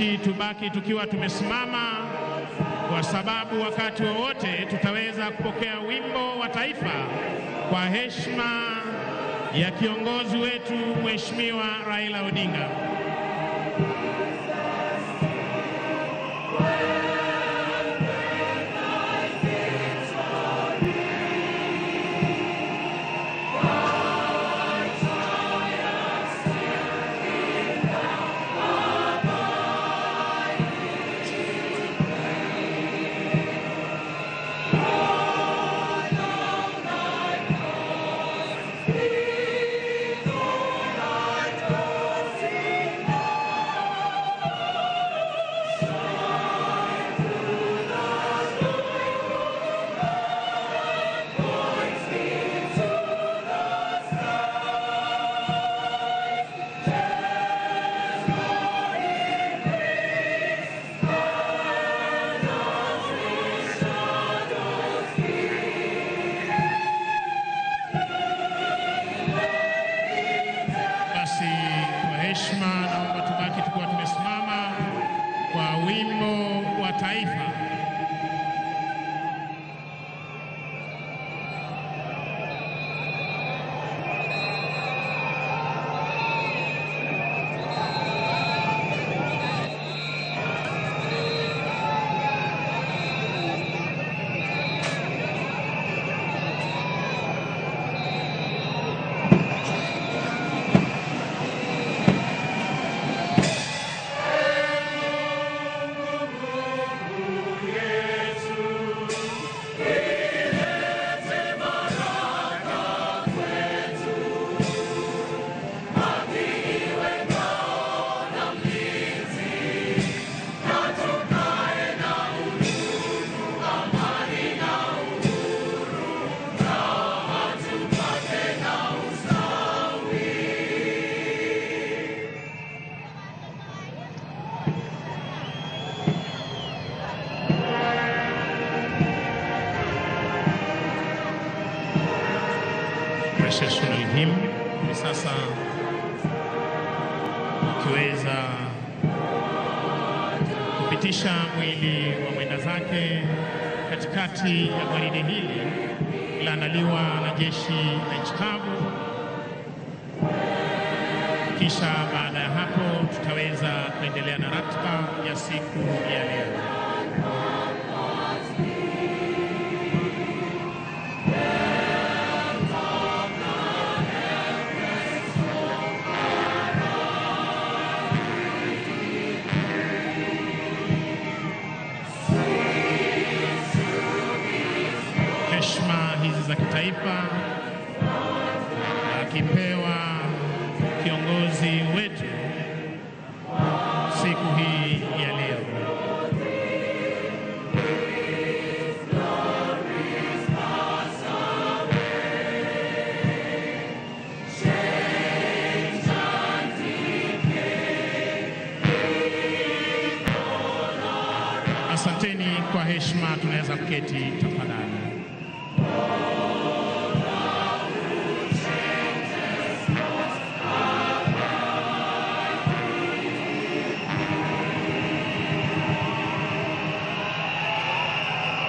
Wananchi, tubaki tukiwa tumesimama, kwa sababu wakati wowote tutaweza kupokea wimbo wa taifa kwa heshima ya kiongozi wetu Mheshimiwa Raila Odinga. Naomba tubaki tukiwa tumesimama kwa wimbo wa taifa. Processional hymn. Sasa ukiweza kupitisha mwili wa mwenda zake katikati ya gwaride hili laandaliwa na jeshi la nchi kavu. Kisha baada ya hapo tutaweza kuendelea na ratiba ya siku ya leo. Heshima hizi za kitaifa akipewa kiongozi wetu siku hii ya leo. Asanteni kwa heshima, tunaweza kuketi tafadhali.